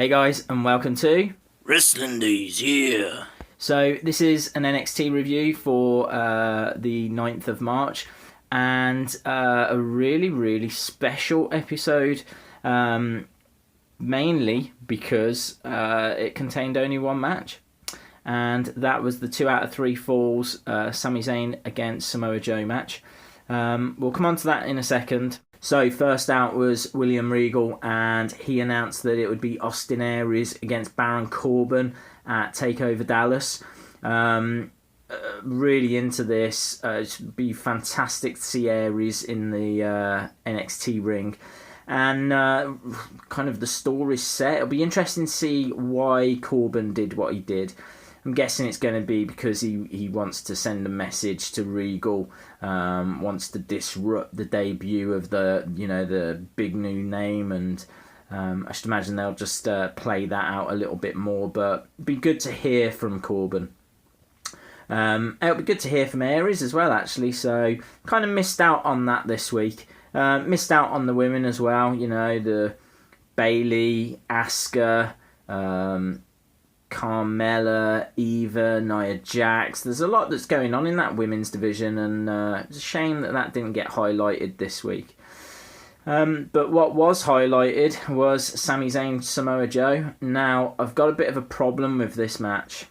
Hey guys, and welcome to Wrestling Days, yeah. So this is an NXT review for the 9th of March, and a really special episode, mainly because it contained only one match, and that was the 2 out of 3 falls Sami Zayn against Samoa Joe match. We'll come on to that in a second. So first out was William Regal, and he announced that it would be Austin Aries against Baron Corbin at TakeOver Dallas. Really into this. It would be fantastic to see Aries in the NXT ring. And kind of the story's set. It'll be interesting to see why Corbin did what he did. I'm guessing it's going to be because he wants to send a message to Regal, wants to disrupt the debut of the big new name, and I should imagine they'll just play that out a little bit more. But it'd be good to hear from Corbin. It'll be good to hear from Aries as well, actually. So kind of missed out on that this week. Missed out on the women as well. You know, the Bayley, Asuka, Carmella, Eva, Nia Jax. There's a lot that's going on in that women's division, and it's a shame that didn't get highlighted this week. But what was highlighted was Sami Zayn, Samoa Joe. Now, I've got a bit of a problem with this match.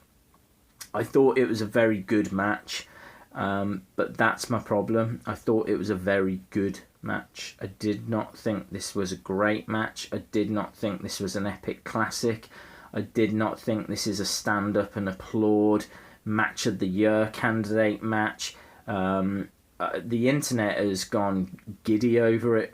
I thought it was a very good match, but that's my problem. I thought it was a very good match. I did not think this was a great match. I did not think this was an epic classic. I did not think this is a stand up and applaud match of the year candidate match. The internet has gone giddy over it.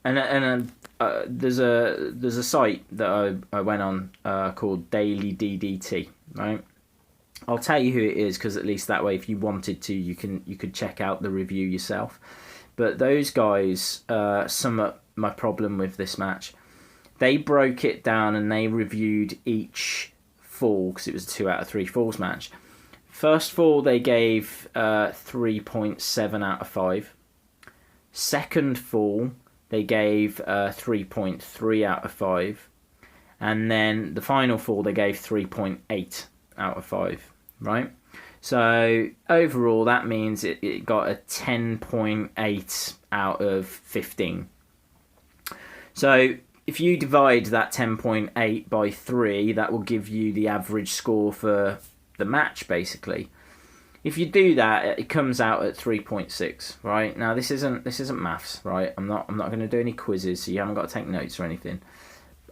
There's a site that I went on called Daily DDT, right? I'll tell you who it is, because at least that way, if you wanted to, you could check out the review yourself. But those guys sum up my problem with this match. They broke it down and they reviewed each fall, because it was a 2 out of 3 falls match. First fall, they gave 3.7 out of 5. Second fall, they gave 3.3 out of 5. And then the final fall, they gave 3.8 out of 5, right? So overall, that means it got a 10.8 out of 15. So if you divide that 10.8 by 3, that will give you the average score for the match, basically. If you do that, it comes out at 3.6, right? Now, this isn't maths, right? I'm not going to do any quizzes, so you haven't got to take notes or anything.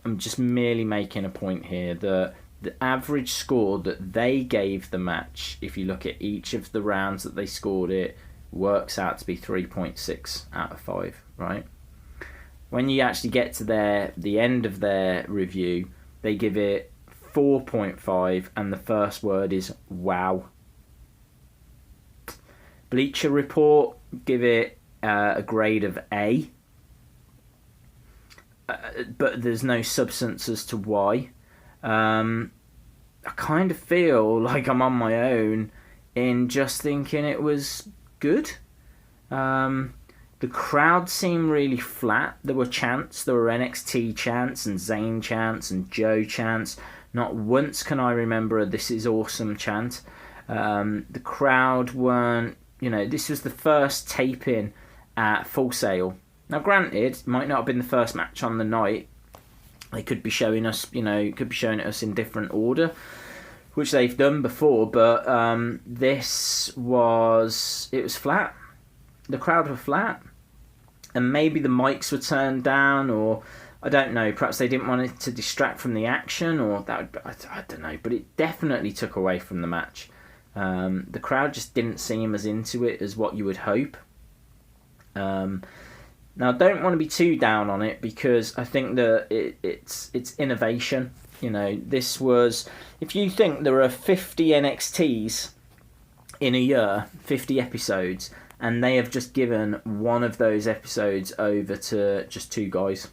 I'm just merely making a point here that the average score that they gave the match, if you look at each of the rounds that they scored it, works out to be 3.6 out of 5, right? When you actually get to the end of their review, they give it 4.5, and the first word is wow. Bleacher Report give it a grade of A, but there's no substance as to why. I kind of feel like I'm on my own in just thinking it was good. The crowd seemed really flat. There were chants. There were NXT chants and Zayn chants and Joe chants. Not once can I remember a "This is awesome" chant. The crowd weren't... this was the first taping at Full Sail. Now, granted, it might not have been the first match on the night. They could be showing us, could be showing it us in different order, which they've done before. But it was flat. The crowd were flat, and maybe the mics were turned down, or I don't know. Perhaps they didn't want it to distract from the action, or I don't know. But it definitely took away from the match. The crowd just didn't seem as into it as what you would hope. Now, I don't want to be too down on it, because I think that it's innovation. This was... If you think there are 50 NXTs in a year, 50 episodes, and they have just given one of those episodes over to just 2 guys.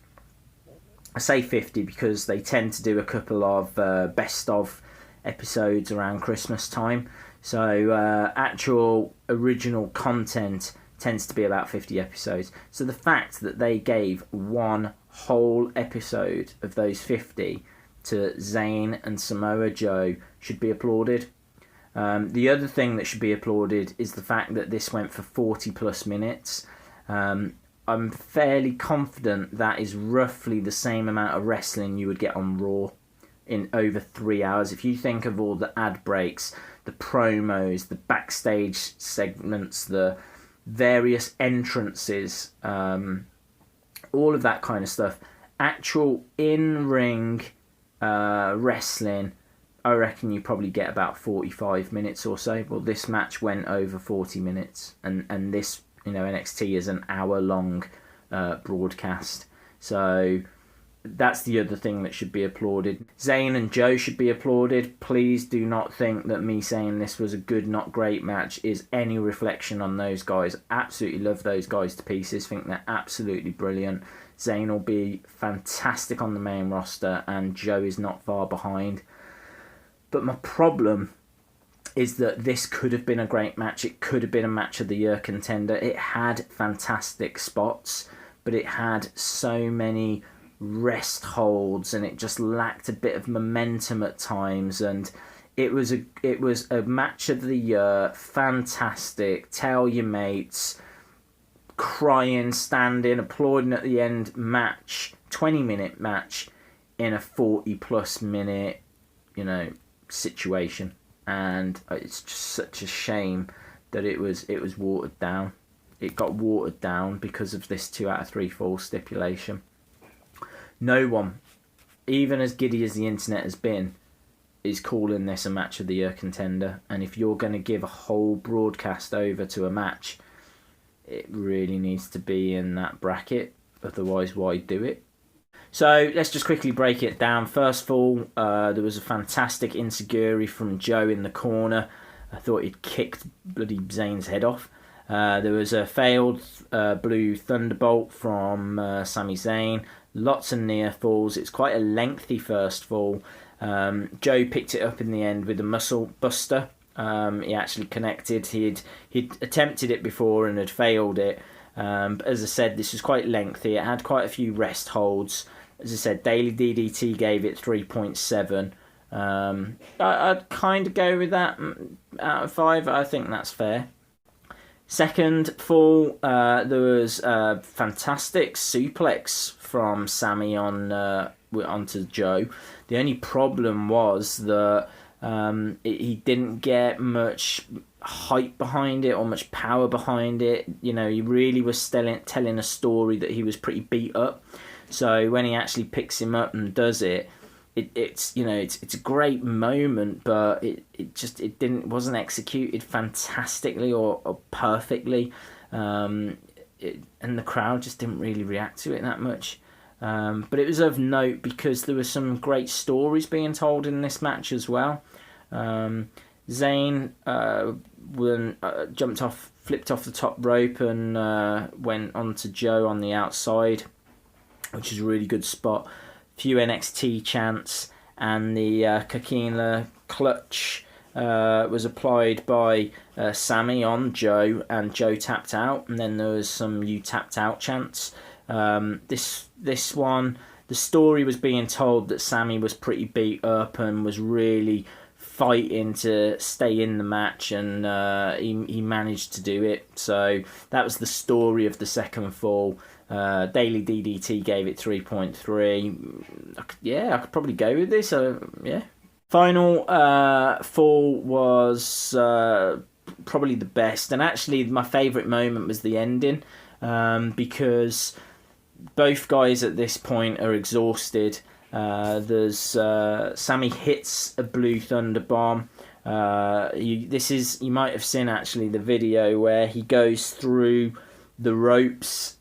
I say 50 because they tend to do a couple of best of episodes around Christmas time. So actual original content tends to be about 50 episodes. So the fact that they gave one whole episode of those 50 to Zayn and Samoa Joe should be applauded. The other thing that should be applauded is the fact that this went for 40 plus minutes. I'm fairly confident that is roughly the same amount of wrestling you would get on Raw in over 3 hours. If you think of all the ad breaks, the promos, the backstage segments, the various entrances, all of that kind of stuff, actual in-ring wrestling, I reckon you probably get about 45 minutes or so. Well, this match went over 40 minutes, and this, NXT is an hour-long broadcast. So that's the other thing that should be applauded. Zayn and Joe should be applauded. Please do not think that me saying this was a good, not great match is any reflection on those guys. Absolutely love those guys to pieces. Think they're absolutely brilliant. Zayn will be fantastic on the main roster, and Joe is not far behind. But my problem is that this could have been a great match. It could have been a match of the year contender. It had fantastic spots, but it had so many rest holds, and it just lacked a bit of momentum at times. And it was a match of the year, fantastic. Tell your mates, crying, standing, applauding at the end match, 20-minute match in a 40-plus minute, situation. And it's just such a shame that it was watered down. It got watered down because of this 2 out of 3 fall stipulation. No one, even as giddy as the internet has been, is calling this a match of the year contender. And if you're going to give a whole broadcast over to a match, it really needs to be in that bracket. Otherwise, why do it? So let's just quickly break it down. First of all, there was a fantastic enziguri from Joe in the corner. I thought he'd kicked bloody Zayn's head off. There was a failed blue thunderbolt from Sami Zayn. Lots of near falls. It's quite a lengthy first fall. Joe picked it up in the end with a muscle buster. He actually connected. He'd attempted it before and had failed it. But as I said, this was quite lengthy. It had quite a few rest holds. As I said, Daily DDT gave it 3.7. I'd kind of go with that out of 5. I think that's fair. Second fall, there was a fantastic suplex from Sami onto Joe. The only problem was that he didn't get much hype behind it or much power behind it. He really was telling a story that he was pretty beat up. So when he actually picks him up and does it, it's a great moment, but it wasn't executed fantastically or perfectly, and the crowd just didn't really react to it that much. But it was of note because there were some great stories being told in this match as well. Zayn flipped off the top rope and went onto Joe on the outside, which is a really good spot. Few NXT chants, and the Kakina clutch was applied by Sami on Joe, and Joe tapped out, and then there was some "you tapped out" chants. This one, the story was being told that Sami was pretty beat up and was really fighting to stay in the match, and he managed to do it. So that was the story of the second fall. Daily DDT gave it 3.3. I could probably go with this. Final fall was probably the best, and actually my favourite moment was the ending, because both guys at this point are exhausted. There's Sami hits a blue thunder bomb. You might have seen actually the video where he goes through the ropes,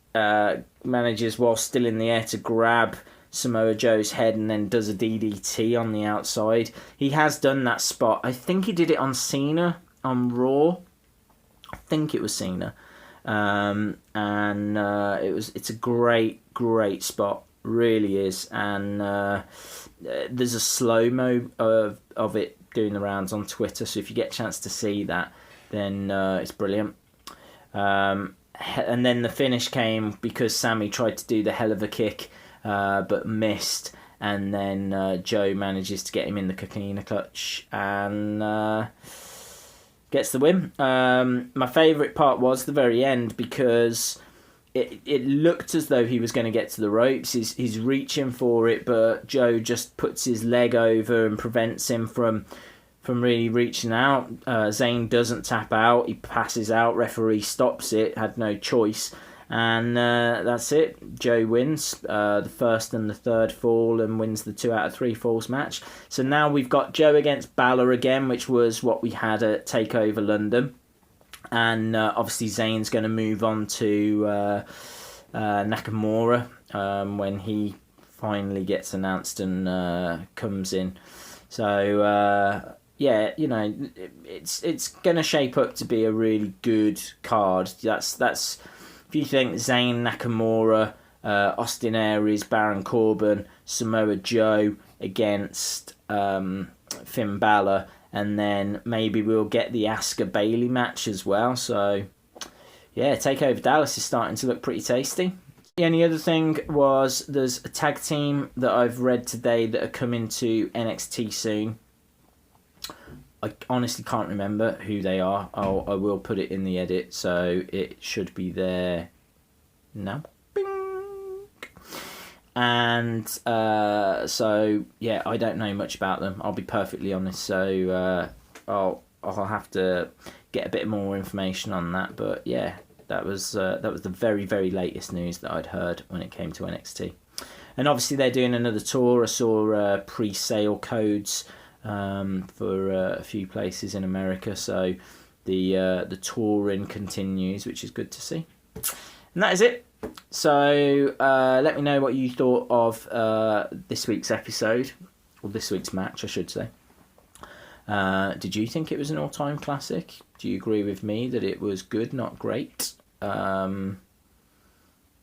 manages while still in the air to grab Samoa Joe's head and then does a DDT on the outside. He has done that spot. I think he did it on Cena on Raw. I think it was Cena. It's a great spot. Really is. And there's a slow-mo of it doing the rounds on Twitter, so if you get a chance to see that, then it's brilliant. and then the finish came because Sami tried to do the hell of a kick, but missed. And then Joe manages to get him in the coquina clutch and gets the win. My favourite part was the very end because it looked as though he was going to get to the ropes. He's reaching for it, but Joe just puts his leg over and prevents him from really reaching out. Zayn doesn't tap out. He passes out. Referee stops it. Had no choice. And that's it. Joe wins the first and the third fall and wins the 2 out of 3 falls match. So now we've got Joe against Balor again, which was what we had at TakeOver London. And obviously Zayn's going to move on to Nakamura when he finally gets announced and comes in. So yeah, you know, it's going to shape up to be a really good card. That's if you think Zayn, Nakamura, Austin Aries, Baron Corbin, Samoa Joe against Finn Balor, and then maybe we'll get the Asuka Bayley match as well. So yeah, TakeOver Dallas is starting to look pretty tasty. The only other thing was there's a tag team that I've read today that are coming to NXT soon. I honestly can't remember who they are. I will put it in the edit, so it should be there now. Bing! And so yeah, I don't know much about them. I'll be perfectly honest. So I'll have to get a bit more information on that. But yeah, that was the very, very latest news that I'd heard when it came to NXT. And obviously they're doing another tour. I saw pre-sale codes for a few places in America, so the touring continues, which is good to see. And that is it. So let me know what you thought of this week's episode, or this week's match I should say. Did you think it was an all-time classic? Do you agree with me that it was good, not great?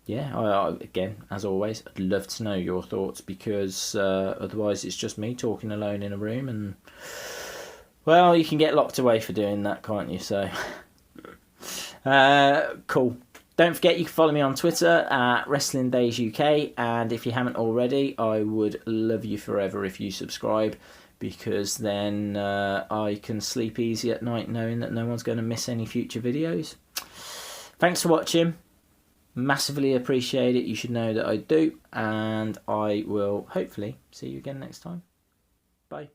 Yeah, I again, as always, I'd love to know your thoughts, because otherwise it's just me talking alone in a room, and well, you can get locked away for doing that, can't you? So cool. Don't forget you can follow me on Twitter at Wrestling Days UK, and if you haven't already, I would love you forever if you subscribe, because then I can sleep easy at night knowing that no one's going to miss any future videos. Thanks for watching. Massively appreciate it. You should know that I do, and I will hopefully see you again next time. Bye.